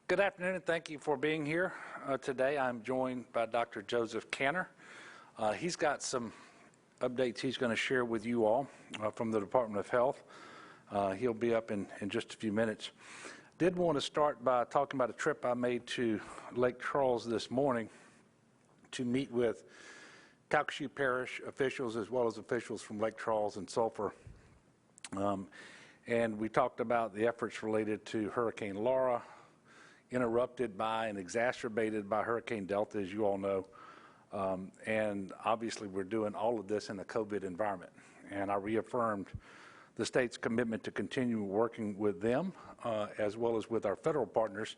Good afternoon, and thank you for being here. Today I'm joined by Dr. Joseph Canner. He's got some updates he's going to share with you all from the Department of Health. He'll be up in just a few minutes. Did want to start by talking about a trip I made to Lake Charles this morning to meet with Calcasieu Parish officials as well as officials from Lake Charles and Sulphur. And we talked about the efforts related to Hurricane Laura, interrupted by and exacerbated by Hurricane Delta, as you all know. And obviously we're doing all of this in a COVID environment. And I reaffirmed the state's commitment to continue working with them as well as with our federal partners.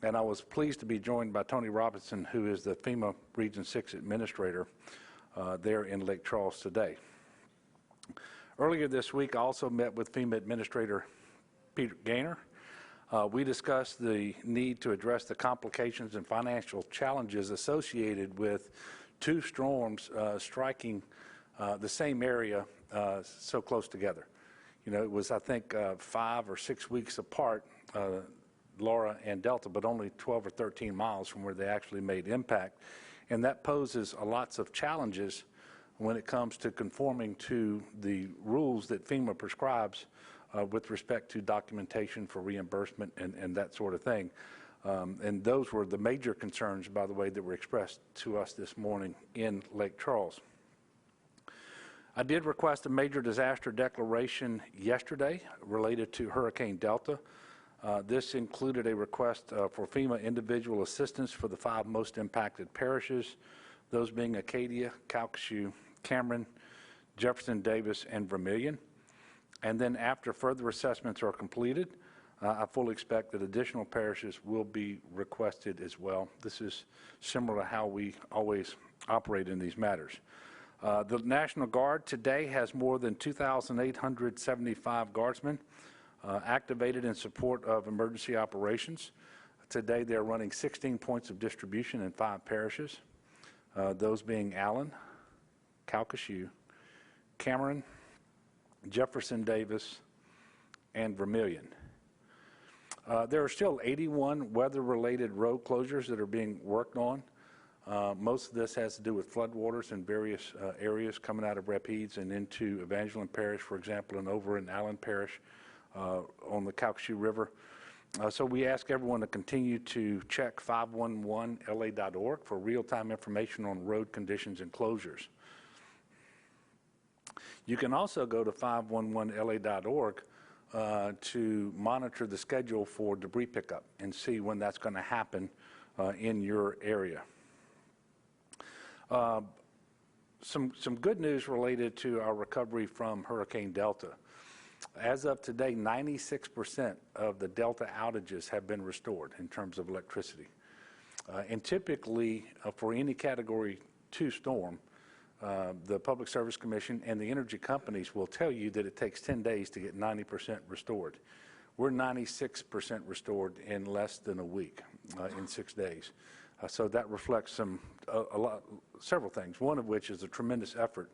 And I was pleased to be joined by Tony Robinson, who is the FEMA Region 6 Administrator there in Lake Charles today. Earlier this week, I also met with FEMA Administrator Peter Gaynor. We discussed the need to address the complications and financial challenges associated with two storms striking the same area so close together. You know, it was, I think, 5 or 6 weeks apart, Laura and Delta, but only 12 or 13 miles from where they actually made impact. And that poses lots of challenges when it comes to conforming to the rules that FEMA prescribes with respect to documentation for reimbursement and that sort of thing. And those were the major concerns, by the way, that were expressed to us this morning in Lake Charles. I did request a major disaster declaration yesterday related to Hurricane Delta. This included a request for FEMA individual assistance for the 5 most impacted parishes, those being Acadia, Calcasieu, Cameron, Jefferson Davis, and Vermilion. And then after further assessments are completed, I fully expect that additional parishes will be requested as well. This is similar to how we always operate in these matters. The National Guard today has more than 2,875 guardsmen activated in support of emergency operations. Today they're running 16 points of distribution in 5 parishes, those being Allen, Calcasieu, Cameron, Jefferson Davis, and Vermilion. There are still 81 weather-related road closures that are being worked on. Most of this has to do with floodwaters in various areas coming out of Rapides and into Evangeline Parish, for example, and over in Allen Parish on the Calcasieu River. So we ask everyone to continue to check 511la.org for real-time information on road conditions and closures. You can also go to 511la.org to monitor the schedule for debris pickup and see when that's going to happen in your area. Some good news related to our recovery from Hurricane Delta. As of today, 96% of the Delta outages have been restored in terms of electricity. And typically, for any Category 2 storm, the Public Service Commission and the energy companies will tell you that it takes 10 days to get 90% restored. We're 96% restored in less than a week, in 6 days. So that reflects several things, one of which is a tremendous effort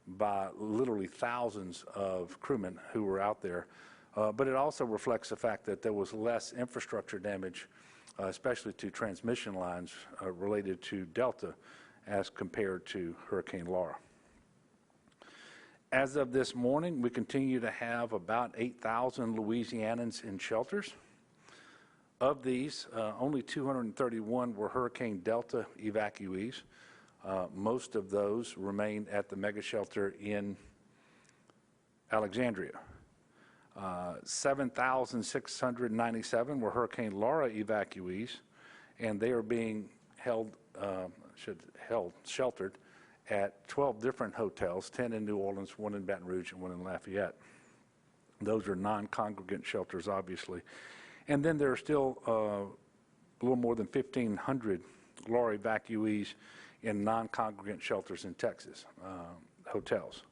by literally thousands of crewmen who were out there. But it also reflects the fact that there was less infrastructure damage, especially to transmission lines related to Delta, as compared to Hurricane Laura. As of this morning, we continue to have about 8,000 Louisianans in shelters. Of these, only 231 were Hurricane Delta evacuees. Most of those remain at the mega shelter in Alexandria. 7,697 were Hurricane Laura evacuees, and they are being sheltered at 12 different hotels, 10 in New Orleans, 1 in Baton Rouge, and 1 in Lafayette. Those are non-congregant shelters, obviously. And then there are still a little more than 1,500 Laura evacuees in non-congregant shelters in Texas, hotels.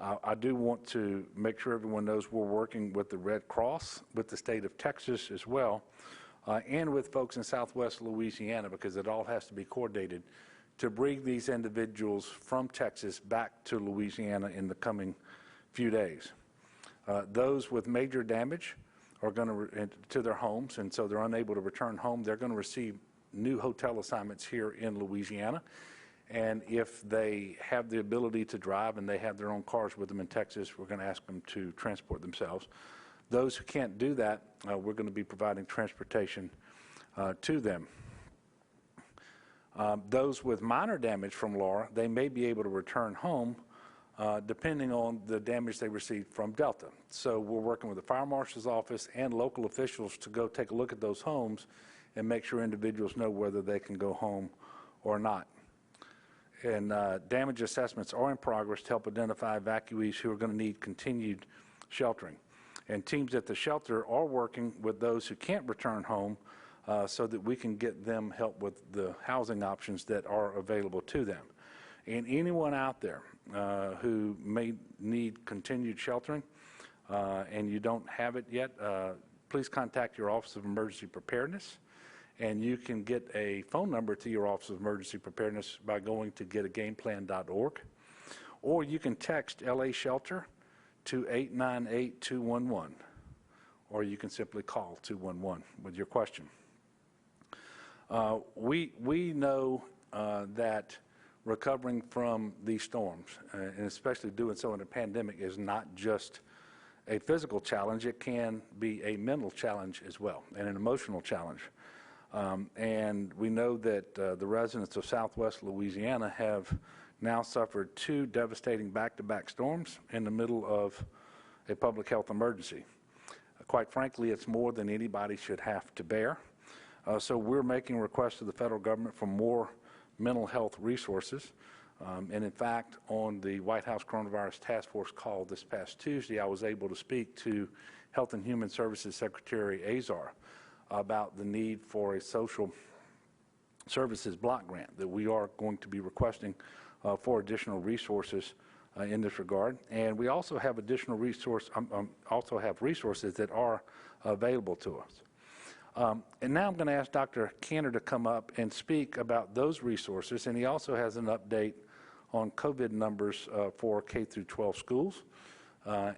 I do want to make sure everyone knows we're working with the Red Cross, with the state of Texas as well, and with folks in Southwest Louisiana, because it all has to be coordinated to bring these individuals from Texas back to Louisiana in the coming few days. Those with major damage are going to their homes, and so they're unable to return home, they're going to receive new hotel assignments here in Louisiana. And if they have the ability to drive and they have their own cars with them in Texas, we're going to ask them to transport themselves. Those who can't do that, we're going to be providing transportation to them. Those with minor damage from Laura, they may be able to return home depending on the damage they received from Delta. So we're working with the Fire Marshal's office and local officials to go take a look at those homes and make sure individuals know whether they can go home or not. And damage assessments are in progress to help identify evacuees who are going to need continued sheltering. And teams at the shelter are working with those who can't return home so that we can get them help with the housing options that are available to them. And anyone out there who may need continued sheltering and you don't have it yet, please contact your Office of Emergency Preparedness. And you can get a phone number to your Office of Emergency Preparedness by going to getagameplan.org. Or you can text LA Shelter to 898-211. Or you can simply call 211 with your question. We know that recovering from these storms, and especially doing so in a pandemic, is not just a physical challenge. It can be a mental challenge as well, and an emotional challenge. And we know that the residents of Southwest Louisiana have now suffered 2 devastating back-to-back storms in the middle of a public health emergency. Quite frankly, it's more than anybody should have to bear. So we're making requests to the federal government for more mental health resources. And in fact, on the White House Coronavirus Task Force call this past Tuesday, I was able to speak to Health and Human Services Secretary Azar about the need for a social services block grant that we are going to be requesting for additional resources in this regard. And we also have additional resources that are available to us. And now I'm going to ask Dr. Cantor to come up and speak about those resources, and he also has an update on COVID numbers for K through 12 schools.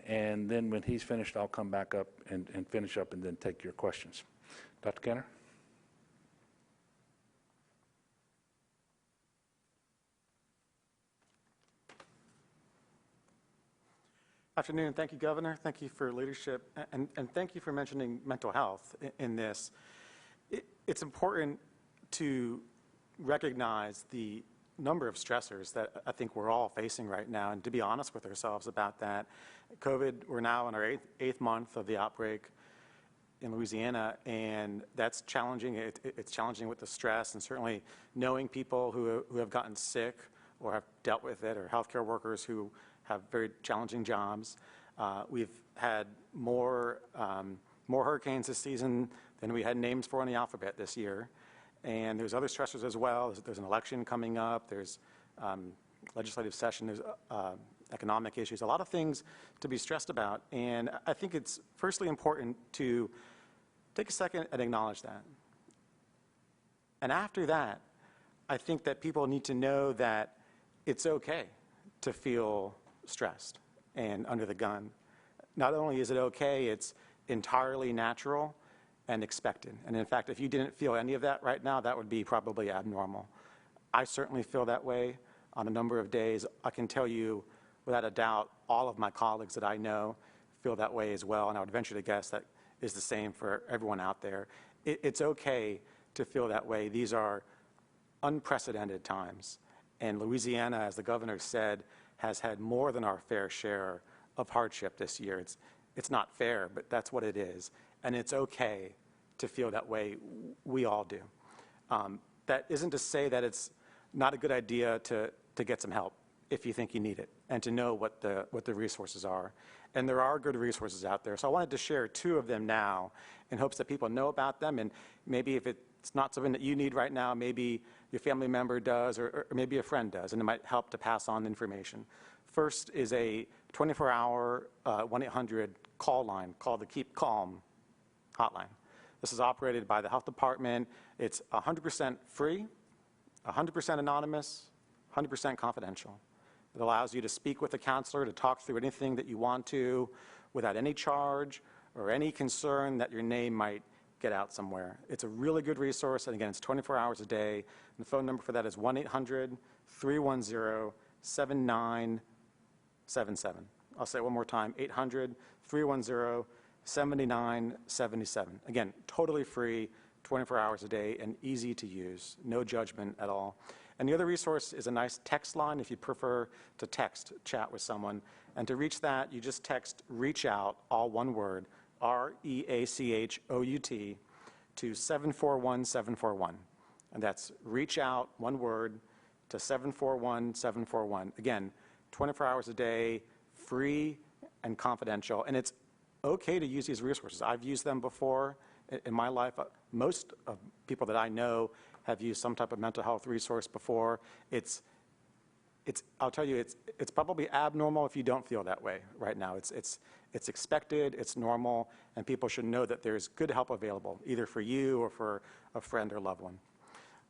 And then when he's finished, I'll come back up and finish up and then take your questions. Dr. Cantor? Afternoon. Thank you, Governor. Thank you for leadership, and thank you for mentioning mental health in this. It's important to recognize the number of stressors that I think we're all facing right now, and to be honest with ourselves about that. COVID, we're now in our eighth month of the outbreak in Louisiana, and that's challenging. It's challenging with the stress, and certainly knowing people who have gotten sick or have dealt with it, or healthcare workers who have very challenging jobs. We've had more hurricanes this season than we had names for in the alphabet this year, and there's other stressors as well. There's an election coming up. There's legislative session. There's economic issues. A lot of things to be stressed about, and I think it's firstly important to take a second and acknowledge that. And after that, I think that people need to know that it's okay to feel stressed and under the gun. Not only is it okay, it's entirely natural and expected. And in fact, if you didn't feel any of that right now, that would be probably abnormal. I certainly feel that way on a number of days. I can tell you without a doubt, all of my colleagues that I know feel that way as well, and I would venture to guess that is the same for everyone out there. It's okay to feel that way. These are unprecedented times, and Louisiana, as the governor said, has had more than our fair share of hardship this year. It's not fair, but that's what it is, and it's okay to feel that way. We all do. That isn't to say that it's not a good idea to get some help if you think you need it, and to know what the resources are. And there are good resources out there. So I wanted to share two of them now in hopes that people know about them, and maybe if it's not something that you need right now, maybe your family member does, or maybe a friend does, and it might help to pass on information. First is a 24-hour 1-800 call line called the Keep Calm Hotline. This is operated by the health department. It's 100% free, 100% anonymous, 100% confidential. It allows you to speak with a counselor, to talk through anything that you want to without any charge or any concern that your name might get out somewhere. It's a really good resource, and again, it's 24 hours a day. And the phone number for that is 1-800-310-7977. I'll say it one more time, 800-310-7977. Again, totally free, 24 hours a day, and easy to use, no judgment at all. And the other resource is a nice text line if you prefer to chat with someone. And to reach that, you just text reach out, all one word, REACHOUT, to 741-741. And that's reach out, one word, to 741-741. Again, 24 hours a day, free and confidential. And it's okay to use these resources. I've used them before in my life. Most of people that I know have used some type of mental health resource before. I'll tell you, it's probably abnormal if you don't feel that way right now. It's expected, it's normal, and people should know that there's good help available, either for you or for a friend or loved one.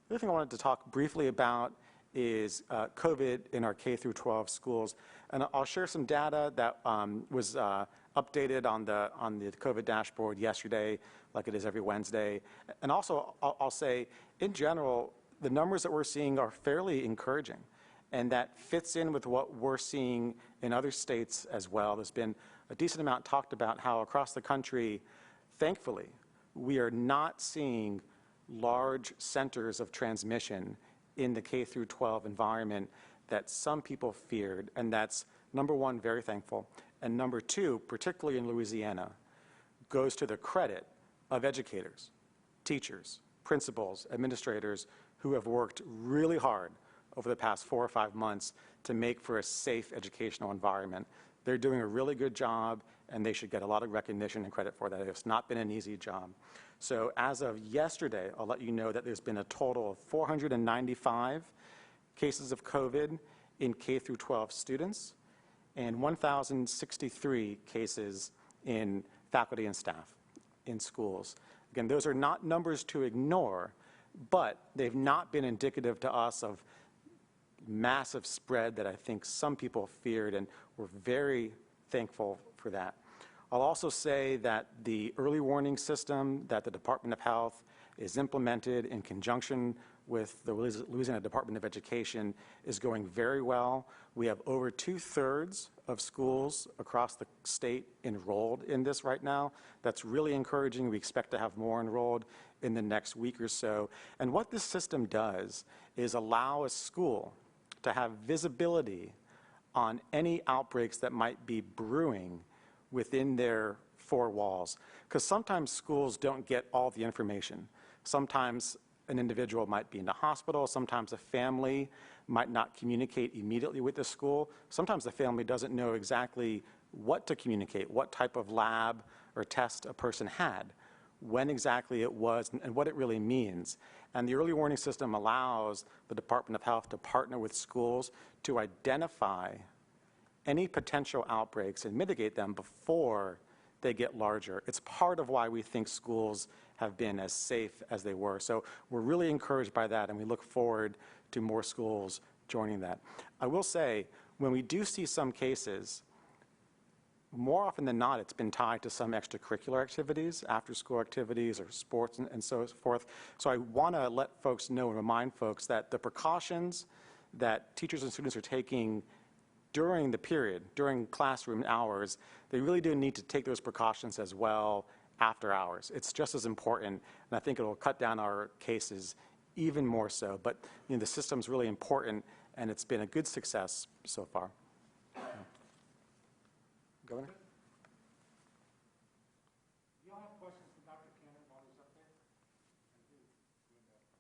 The other thing I wanted to talk briefly about is COVID in our K through 12 schools. And I'll share some data that was updated on the COVID dashboard yesterday, like it is every Wednesday. And also, I'll say, in general, the numbers that we're seeing are fairly encouraging. And that fits in with what we're seeing in other states as well. There's been a decent amount talked about how across the country, thankfully, we are not seeing large centers of transmission in the K through 12 environment that some people feared. And that's, number one, very thankful. And number two, particularly in Louisiana, goes to the credit of educators, teachers, principals, administrators who have worked really hard over the past 4 or 5 months to make for a safe educational environment. They're doing a really good job, and they should get a lot of recognition and credit for that. It's not been an easy job. So as of yesterday, I'll let you know that there's been a total of 495 cases of COVID in K through 12 students and 1,063 cases in faculty and staff in schools. Again, those are not numbers to ignore, but they've not been indicative to us of massive spread that I think some people feared, and we're very thankful for that. I'll also say that the early warning system that the Department of Health is implemented in conjunction with the Louisiana Department of Education is going very well. We have over 2/3 of schools across the state enrolled in this right now. That's really encouraging. We expect to have more enrolled in the next week or so. And what this system does is allow a school to have visibility on any outbreaks that might be brewing within their 4 walls. Because sometimes schools don't get all the information. Sometimes an individual might be in the hospital. Sometimes a family might not communicate immediately with the school. Sometimes the family doesn't know exactly what to communicate, what type of lab or test a person had, when exactly it was, and what it really means. And the early warning system allows the Department of Health to partner with schools to identify any potential outbreaks and mitigate them before they get larger. It's part of why we think schools have been as safe as they were. So we're really encouraged by that, and we look forward to more schools joining that. I will say, when we do see some cases, more often than not, it's been tied to some extracurricular activities, after-school activities or sports and so forth. So I want to let folks know and remind folks that the precautions that teachers and students are taking during the period, during classroom hours, they really do need to take those precautions as well after hours. It's just as important, and I think it will cut down our cases even more so. But the system's really important, and it's been a good success so far. Governor? Do y'all have questions for Dr. Cannon while he's up there?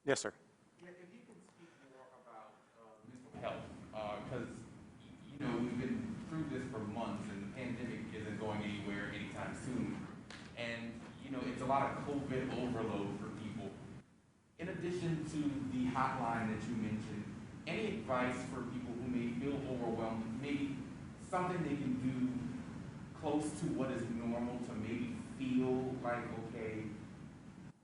Yes, sir. Yeah, if you can speak more about mental health, because we've been through this for months, and the pandemic isn't going anywhere anytime soon. And it's a lot of COVID overload for people. In addition to the hotline that you mentioned, any advice for people who may feel overwhelmed, maybe something they can do close to what is normal to maybe feel like, okay,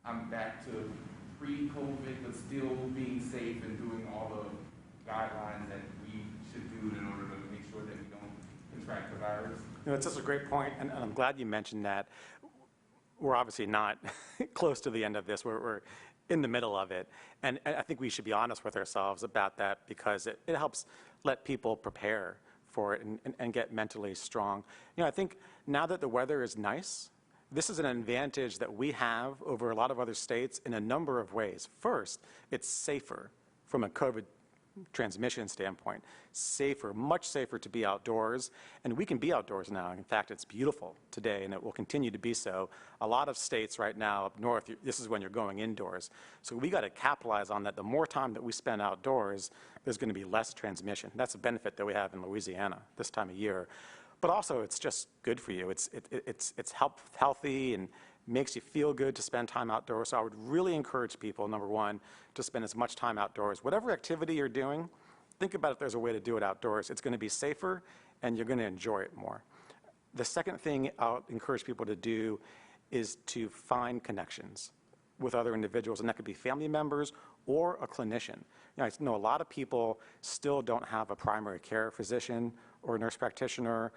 I'm back to pre-COVID, but still being safe and doing all the guidelines that we should do in order to make sure that we don't contract the virus? It's such a great point, and I'm glad you mentioned that. we're obviously not close to the end of this. We're in the middle of it. And I think we should be honest with ourselves about that, because it helps let people prepare for it and get mentally strong. I think now that the weather is nice, this is an advantage that we have over a lot of other states in a number of ways. First, it's safer from a COVID transmission standpoint. Safer, much safer to be outdoors, and we can be outdoors now. In fact, it's beautiful today, and it will continue to be so. A lot of states right now up north, this is when you're going indoors. So we got to capitalize on that. The more time that we spend outdoors, there's going to be less transmission. That's a benefit that we have in Louisiana this time of year. But also, it's just good for you. It's healthy and makes you feel good to spend time outdoors. So I would really encourage people, number one, to spend as much time outdoors. Whatever activity you're doing, think about if there's a way to do it outdoors. It's going to be safer, and you're going to enjoy it more. The second thing I'll encourage people to do is to find connections with other individuals, and that could be family members or a clinician. I know a lot of people still don't have a primary care physician or a nurse practitioner.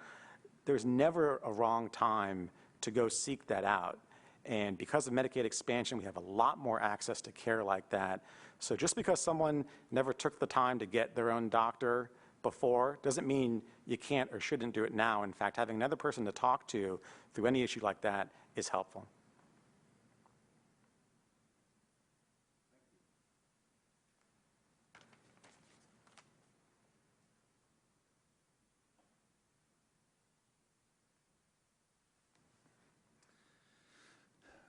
There's never a wrong time to go seek that out. And because of Medicaid expansion, we have a lot more access to care like that. So just because someone never took the time to get their own doctor before doesn't mean you can't or shouldn't do it now. In fact, having another person to talk to through any issue like that is helpful.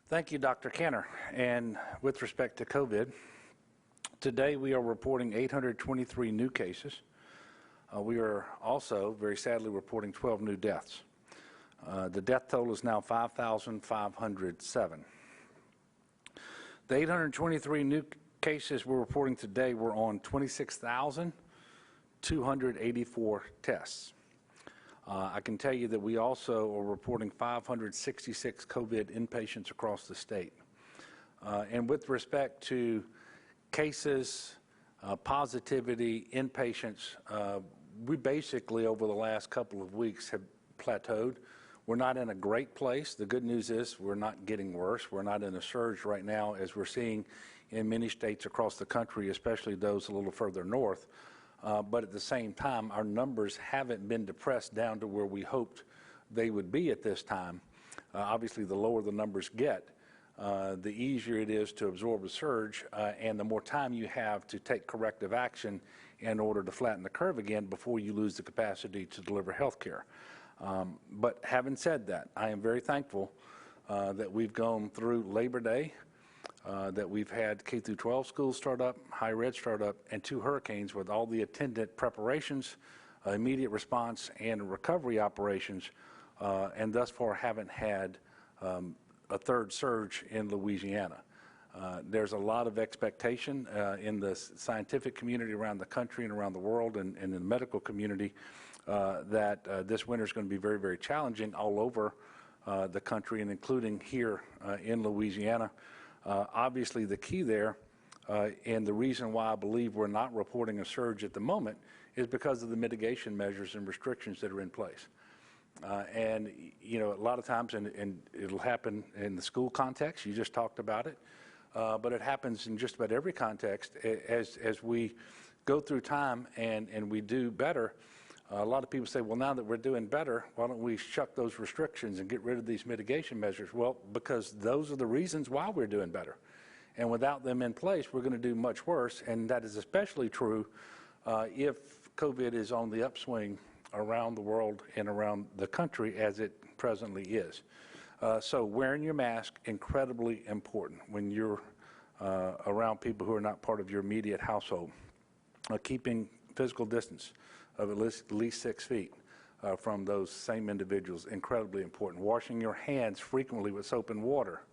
Thank you, Dr. Canner. And with respect to COVID, today we are reporting 823 new cases. We are also, very sadly, reporting 12 new deaths. The death total is now 5,507. The 823 new cases we're reporting today were on 26,284 tests. I can tell you that we also are reporting 566 COVID inpatients across the state. And with respect to cases, positivity, inpatients, we basically over the last couple of weeks have plateaued. We're not in a great place. The good news is we're not getting worse. We're not in a surge right now as we're seeing in many states across the country, especially those a little further north. But at the same time, our numbers haven't been depressed down to where we hoped they would be at this time. Obviously, the lower the numbers get, the easier it is to absorb a surge, and the more time you have to take corrective action in order to flatten the curve again before you lose the capacity to deliver health care. But having said that, I am very thankful that we've gone through Labor Day, that we've had K through 12 schools start up, higher ed start up, and 2 hurricanes with all the attendant preparations, immediate response, and recovery operations, and thus far haven't had a third surge in Louisiana. There's a lot of expectation in the scientific community around the country and around the world and in the medical community that this winter is going to be very, very challenging all over the country and including here in Louisiana. Obviously, the key there and the reason why I believe we're not reporting a surge at the moment is because of the mitigation measures and restrictions that are in place. And, you know, a lot of times, and it'll happen in the school context, you just talked about it, but it happens in just about every context as we go through time and we do better. A lot of people say, well, now that we're doing better, why don't we shuck those restrictions and get rid of these mitigation measures? Well, because those are the reasons why we're doing better. And without them in place, we're going to do much worse. And that is especially true if COVID is on the upswing around the world and around the country as it presently is. So wearing your mask, incredibly important when you're around people who are not part of your immediate household. Keeping physical distance of at least 6 feet from those same individuals, incredibly important. Washing your hands frequently with soap and water.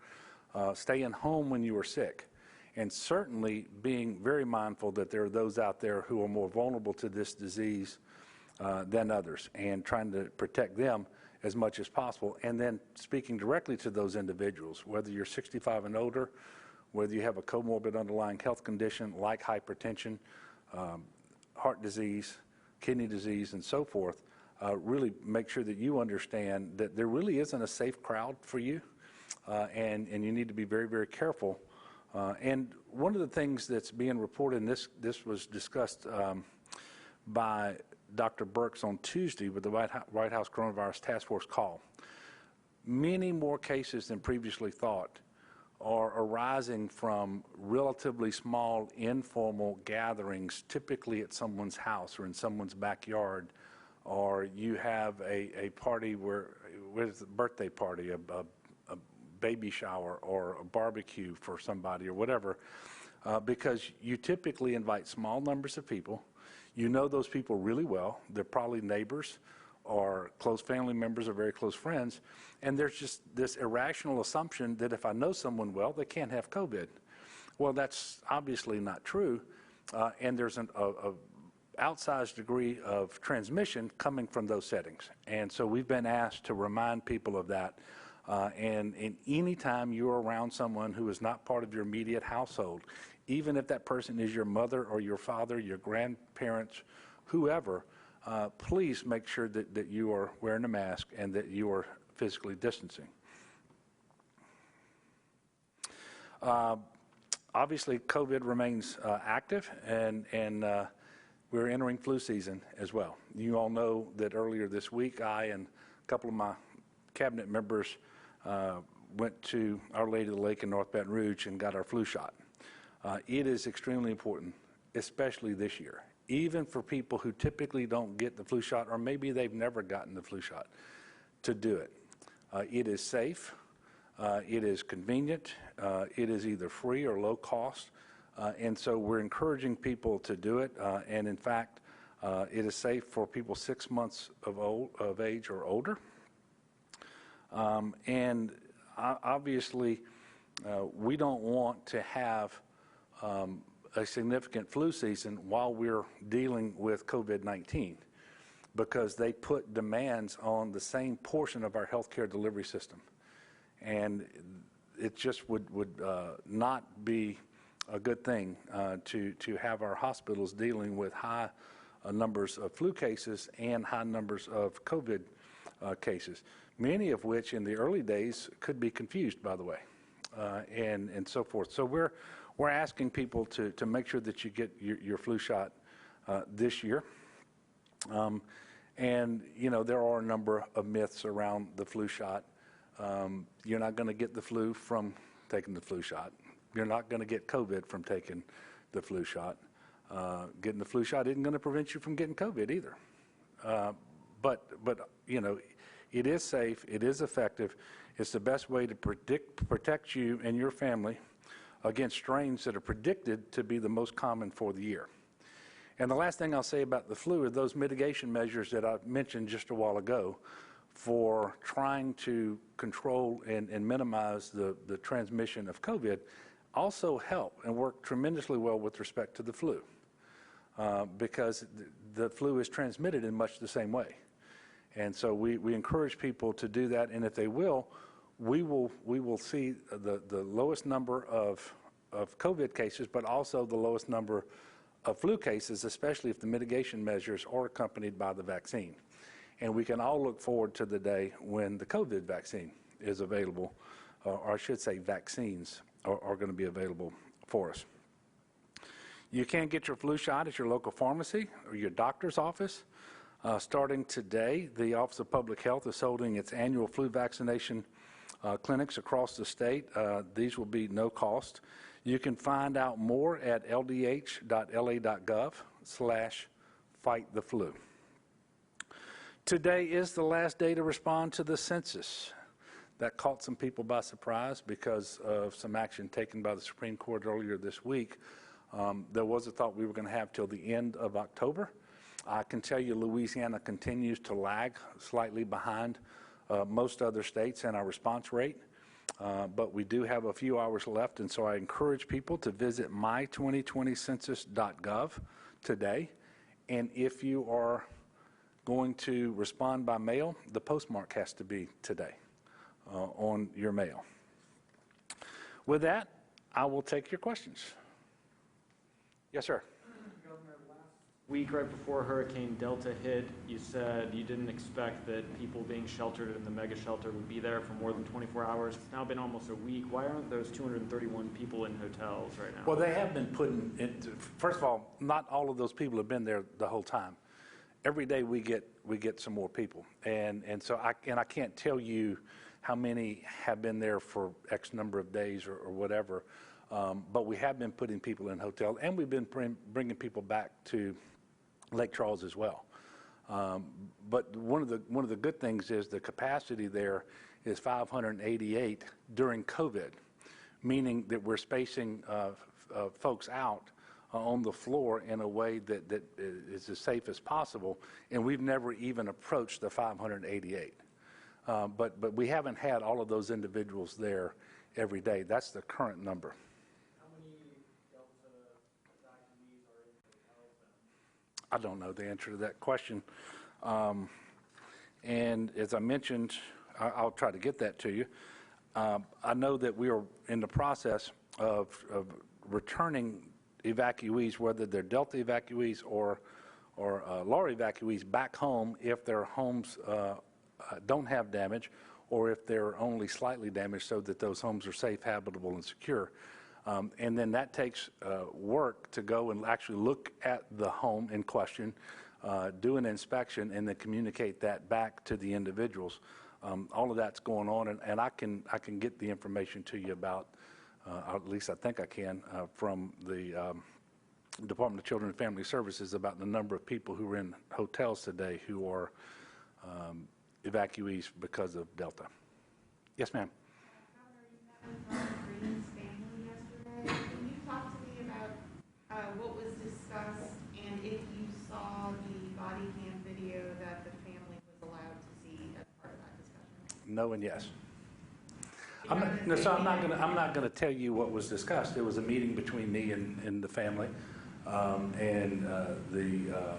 Staying home when you are sick. And certainly being very mindful that there are those out there who are more vulnerable to this disease than others, and trying to protect them as much as possible. And then speaking directly to those individuals, whether you're 65 and older, whether you have a comorbid underlying health condition like hypertension, heart disease, kidney disease, and so forth, really make sure that you understand that there really isn't a safe crowd for you. and you need to be very, very careful. And one of the things that's being reported, and this was discussed by Dr. Birx on Tuesday with the White House Coronavirus Task Force call, many more cases than previously thought are arising from relatively small informal gatherings, typically at someone's house or in someone's backyard, or you have a party where it's a birthday party, a baby shower, or a barbecue for somebody or whatever, because you typically invite small numbers of people. You know those people really well. They're probably neighbors or close family members or very close friends, and there's just this irrational assumption that if I know someone well, they can't have COVID. Well, that's obviously not true, and there's a outsized degree of transmission coming from those settings. And so we've been asked to remind people of that. And any time you're around someone who is not part of your immediate household, even if that person is your mother or your father, your grandparents, whoever, please make sure that you are wearing a mask and that you are physically distancing. Obviously, COVID remains active, and we're entering flu season as well. You all know that earlier this week, I and a couple of my cabinet members went to Our Lady of the Lake in North Baton Rouge and got our flu shot. It is extremely important, especially this year, even for people who typically don't get the flu shot, or maybe they've never gotten the flu shot, to do it. It is safe, it is convenient, it is either free or low cost, and so we're encouraging people to do it, and in fact, it is safe for people 6 months of age or older. And obviously, we don't want to have a significant flu season while we're dealing with COVID-19, because they put demands on the same portion of our healthcare delivery system. And it just would not be a good thing to have our hospitals dealing with high numbers of flu cases and high numbers of COVID cases, many of which in the early days could be confused, by the way, and so forth. So we're asking people to make sure that you get your flu shot this year. And, you know, there are a number of myths around the flu shot. You're not going to get the flu from taking the flu shot. You're not going to get COVID from taking the flu shot. Getting the flu shot isn't going to prevent you from getting COVID either. But you know, it is safe, it is effective, it's the best way to protect you and your family against strains that are predicted to be the most common for the year. And the last thing I'll say about the flu are those mitigation measures that I mentioned just a while ago for trying to control and minimize the transmission of COVID also help and work tremendously well with respect to the flu, because the flu is transmitted in much the same way. And so we encourage people to do that, and if they will, we will see the lowest number of COVID cases, but also the lowest number of flu cases, especially if the mitigation measures are accompanied by the vaccine. And we can all look forward to the day when the COVID vaccine is available, or I should say vaccines are going to be available for us. You can get your flu shot at your local pharmacy or your doctor's office. Starting today, the Office of Public Health is holding its annual flu vaccination clinics across the state. These will be no cost. You can find out more at ldh.la.gov/fighttheflu. Today is the last day to respond to the census. That caught some people by surprise because of some action taken by the Supreme Court earlier this week. There was a thought we were going to have till the end of October. I can tell you Louisiana continues to lag slightly behind most other states in our response rate, but we do have a few hours left, and so I encourage people to visit my2020census.gov today. And if you are going to respond by mail, the postmark has to be today on your mail. With that, I will take your questions. Yes, sir. Governor, last week right before Hurricane Delta hit, you said you didn't expect that people being sheltered in the mega shelter would be there for more than 24 hours. It's now been almost a week. Why aren't those 231 people in hotels right now? Well, they have been putting it, first of all, not all of those people have been there the whole time. Every day we get some more people. And so I can't tell you how many have been there for X number of days or whatever. But we have been putting people in hotels, and we've been bringing people back to Lake Charles as well. But one of the good things is the capacity there is 588 during COVID, meaning that we're spacing folks out on the floor in a way that is as safe as possible, and we've never even approached the 588. But we haven't had all of those individuals there every day. That's the current number. How many Delta evacuees are in hotels then? I don't know the answer to that question. And as I mentioned, I'll try to get that to you. I know that we are in the process of returning evacuees, whether they're Delta evacuees or Laura evacuees, back home if their homes don't have damage, or if they're only slightly damaged, so that those homes are safe, habitable, and secure. And then that takes work to go and actually look at the home in question, do an inspection, and then communicate that back to the individuals. All of that's going on, and I can get the information to you about, or at least I think I can, from the Department of Children and Family Services about the number of people who are in hotels today who are evacuees because of Delta. Yes, ma'am. Governor, you met with Green's family yesterday. Can you talk to me about what was discussed and if you saw the body cam video that the family was allowed to see as part of that discussion? No and yes. I'm not going to tell you what was discussed. It was a meeting between me and the family, and the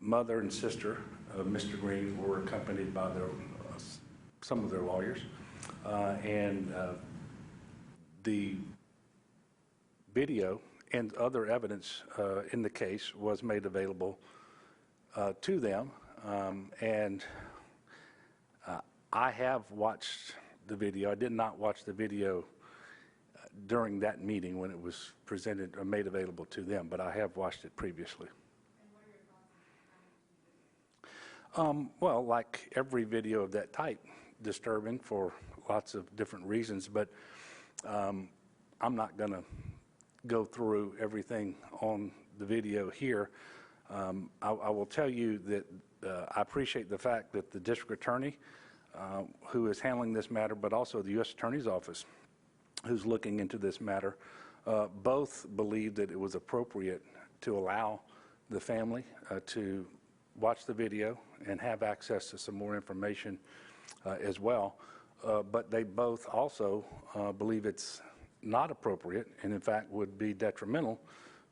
mother and sister of Mr. Green were accompanied by some of their lawyers, and the video and other evidence in the case was made available to them, and I have watched the video. I did not watch the video during that meeting when it was presented or made available to them, but I have watched it previously. And what are your thoughts on how Well, like every video of that type, disturbing for lots of different reasons, but I'm not going to go through everything on the video here. I will tell you that I appreciate the fact that the district attorney who is handling this matter, but also the U.S. Attorney's Office, who's looking into this matter, both believe that it was appropriate to allow the family to watch the video and have access to some more information as well. But they both also believe it's not appropriate and, in fact, would be detrimental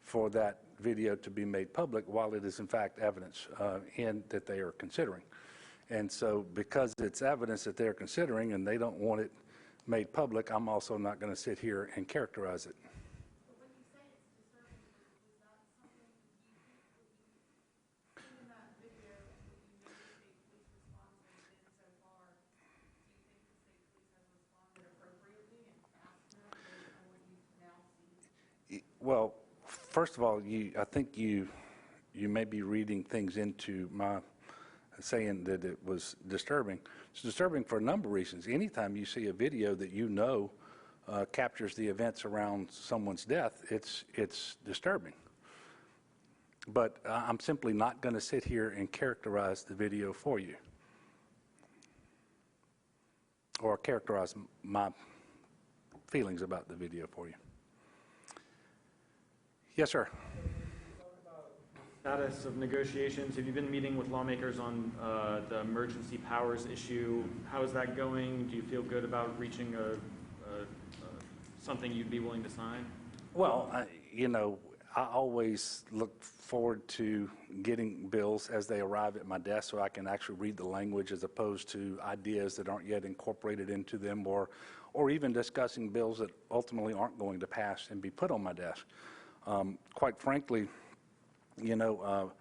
for that video to be made public while it is, in fact, evidence that they are considering. And so because it's evidence that they're considering and they don't want it made public, I'm also not going to sit here and characterize it. But when you say it's disturbing, was that something you think that you've seen in that video and what you know the state police response has been so far? Do you think the state police has responded appropriately and fast enough based on what you've now seen? Well, first of all, I think you may be reading things into my saying that it was disturbing. It's disturbing for a number of reasons. Anytime you see a video that you know captures the events around someone's death, it's disturbing. But I'm simply not going to sit here and characterize the video for you or characterize my feelings about the video for you. Yes, sir. Status of negotiations. Have you been meeting with lawmakers on the emergency powers issue? How is that going? Do you feel good about reaching something you'd be willing to sign? Well, I always look forward to getting bills as they arrive at my desk so I can actually read the language as opposed to ideas that aren't yet incorporated into them, or even discussing bills that ultimately aren't going to pass and be put on my desk. Quite frankly, you know,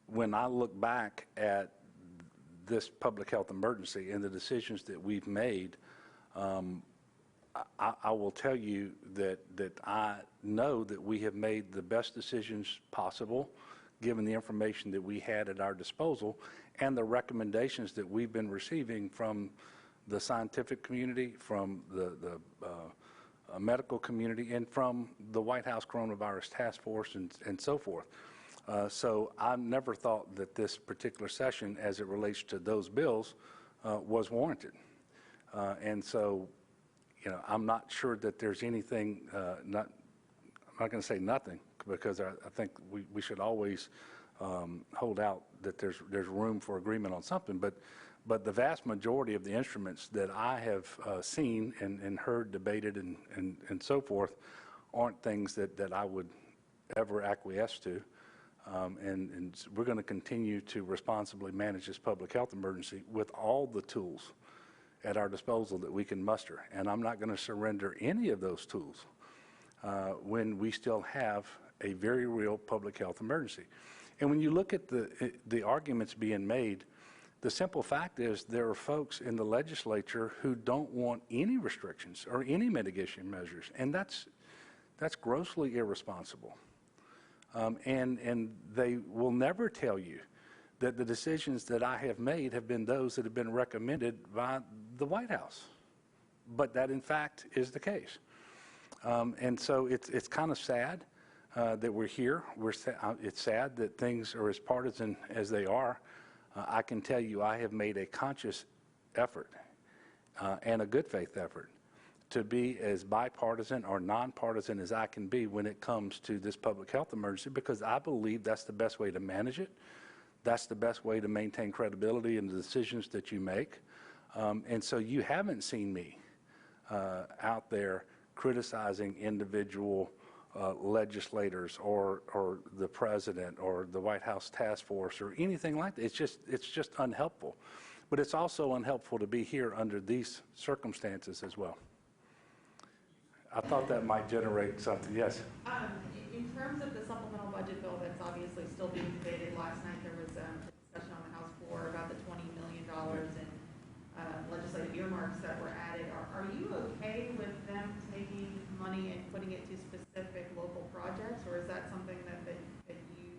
when I look back at this public health emergency and the decisions that we've made, I will tell you that I know that we have made the best decisions possible given the information that we had at our disposal and the recommendations that we've been receiving from the scientific community, from the medical community, and from the White House Coronavirus Task Force and so forth. So I never thought that this particular session, as it relates to those bills, was warranted. And so, you know, I'm not sure that there's anything, I'm not going to say nothing, because I think we should always hold out that there's room for agreement on something. But the vast majority of the instruments that I have seen and heard debated and so forth aren't things that I would ever acquiesce to. And we're going to continue to responsibly manage this public health emergency with all the tools at our disposal that we can muster. And I'm not going to surrender any of those tools when we still have a very real public health emergency. And when you look at the arguments being made, the simple fact is there are folks in the legislature who don't want any restrictions or any mitigation measures, and that's grossly irresponsible. And they will never tell you that the decisions that I have made have been those that have been recommended by the White House. But that, in fact, is the case. And so it's kind of sad that we're here. It's sad that things are as partisan as they are. I can tell you I have made a conscious effort and a good faith effort to be as bipartisan or nonpartisan as I can be when it comes to this public health emergency, because I believe that's the best way to manage it. That's the best way to maintain credibility in the decisions that you make. And so you haven't seen me out there criticizing individual legislators or the president or the White House task force or anything like that. It's just unhelpful. But it's also unhelpful to be here under these circumstances as well. I thought that might generate something. Yes? In terms of the supplemental budget bill that's obviously still being debated, last night there was a discussion on the House floor about the $20 million in legislative earmarks that were added. Are you okay with them taking money and putting it to specific local projects, or is that something that you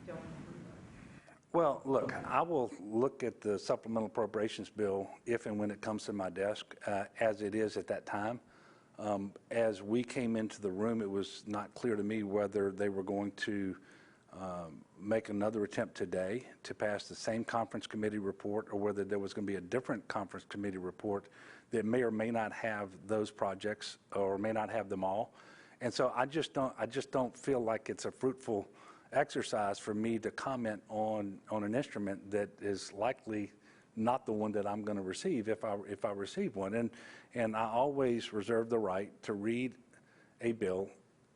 don't approve of? Well, look, I will look at the supplemental appropriations bill if and when it comes to my desk, as it is at that time. As we came into the room, it was not clear to me whether they were going to make another attempt today to pass the same conference committee report, or whether there was going to be a different conference committee report that may or may not have those projects or may not have them all. And so I just don't feel like it's a fruitful exercise for me to comment on an instrument that is likely not the one that I'm going to receive if I receive one. And I always reserve the right to read a bill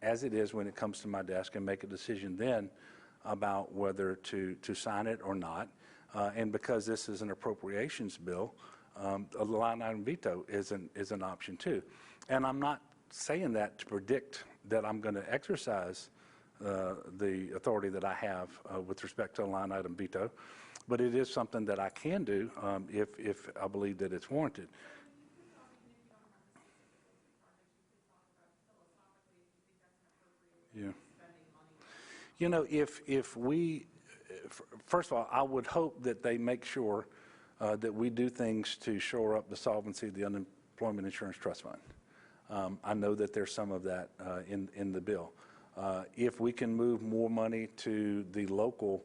as it is when it comes to my desk and make a decision then about whether to sign it or not. And because this is an appropriations bill, a line item veto is an option too. And I'm not saying that to predict that I'm going to exercise the authority that I have with respect to a line item veto, but it is something that I can do if I believe that it's warranted. Yeah. You know, if we, first of all, I would hope that they make sure that we do things to shore up the solvency of the Unemployment Insurance Trust Fund. I know that there's some of that in the bill. If we can move more money to the local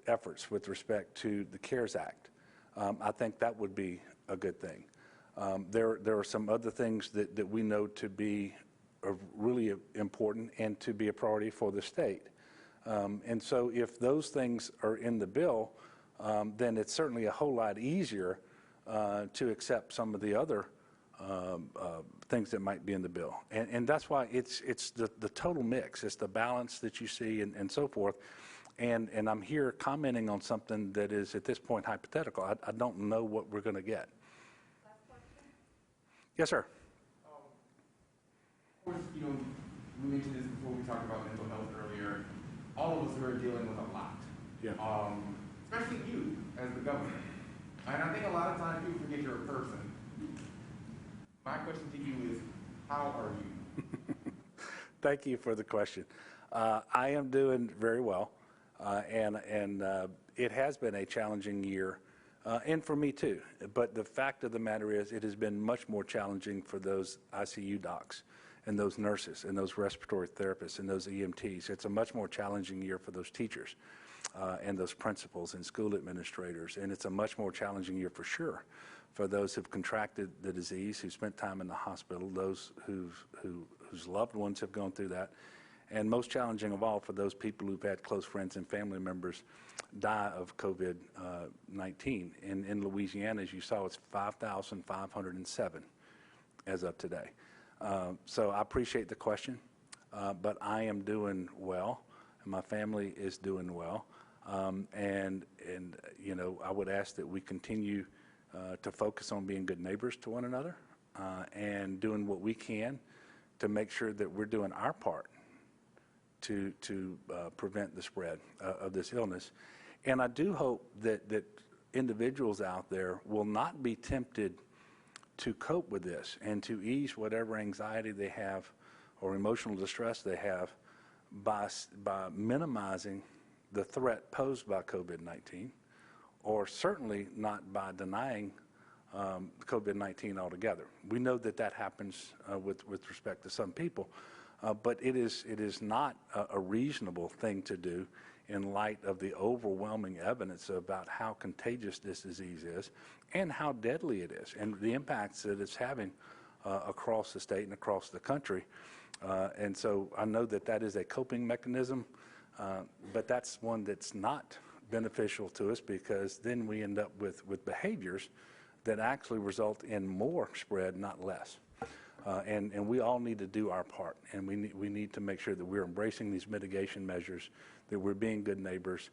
efforts with respect to the CARES Act, I think that would be a good thing. There are some other things that we know to be really important and to be a priority for the state. And so if those things are in the bill, then it's certainly a whole lot easier to accept some of the other things that might be in the bill. And that's why it's the total mix. It's the balance that you see and so forth. And I'm here commenting on something that is at this point hypothetical. I don't know what we're going to get. Last question. Yes, sir. Of course, you know, we mentioned this before we talked about mental health earlier. All of us are dealing with a lot. Yeah. Especially you as the governor. And I think a lot of times people forget you're a person. My question to you is, how are you? Thank you for the question. I am doing very well, and it has been a challenging year, and for me too. But the fact of the matter is, it has been much more challenging for those ICU docs and those nurses and those respiratory therapists and those EMTs. It's a much more challenging year for those teachers and those principals and school administrators, and it's a much more challenging year for sure for those who've contracted the disease, who spent time in the hospital, those whose loved ones have gone through that, and most challenging of all for those people who've had close friends and family members die of COVID-19. In Louisiana, as you saw, it's 5,507 as of today. So I appreciate the question, but I am doing well, and my family is doing well. And you know, I would ask that we continue to focus on being good neighbors to one another and doing what we can to make sure that we're doing our part to prevent the spread of this illness. And I do hope that individuals out there will not be tempted to cope with this and to ease whatever anxiety they have or emotional distress they have by minimizing the threat posed by COVID-19, or certainly not by denying COVID-19 altogether. We know that happens with respect to some people, but it is not a reasonable thing to do in light of the overwhelming evidence about how contagious this disease is and how deadly it is and the impacts that it's having across the state and across the country. And so I know that is a coping mechanism, but that's one that's not beneficial to us, because then we end up with behaviors that actually result in more spread, not less. And we all need to do our part, and we need to make sure that we're embracing these mitigation measures, that we're being good neighbors,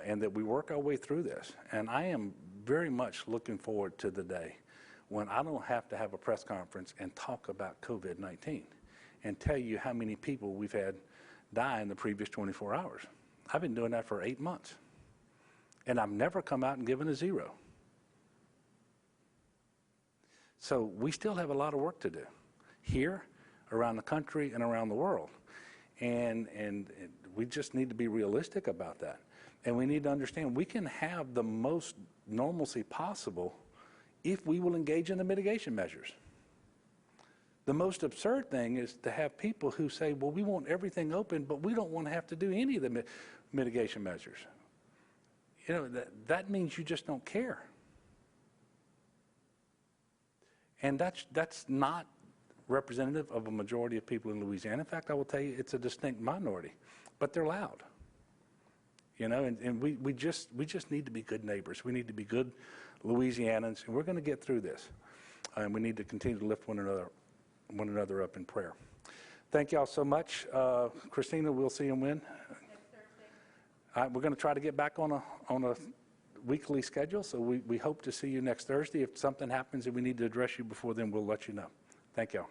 and that we work our way through this. And I am very much looking forward to the day when I don't have to have a press conference and talk about COVID-19 and tell you how many people we've had die in the previous 24 hours. I've been doing that for 8 months, and I've never come out and given a zero. So we still have a lot of work to do here, around the country, and around the world. And we just need to be realistic about that. And we need to understand we can have the most normalcy possible if we will engage in the mitigation measures. The most absurd thing is to have people who say, well, we want everything open, but we don't want to have to do any of the mitigation measures. You know, that means you just don't care. And that's not representative of a majority of people in Louisiana. In fact, I will tell you it's a distinct minority, but they're loud. You know, and we just need to be good neighbors. We need to be good Louisianans, and we're going to get through this. And we need to continue to lift one another up in prayer. Thank you all so much. Christina, we'll see you when? Next Thursday. We're going to try to get back on a weekly schedule, so we hope to see you next Thursday. If something happens and we need to address you before then, we'll let you know. Thank you all.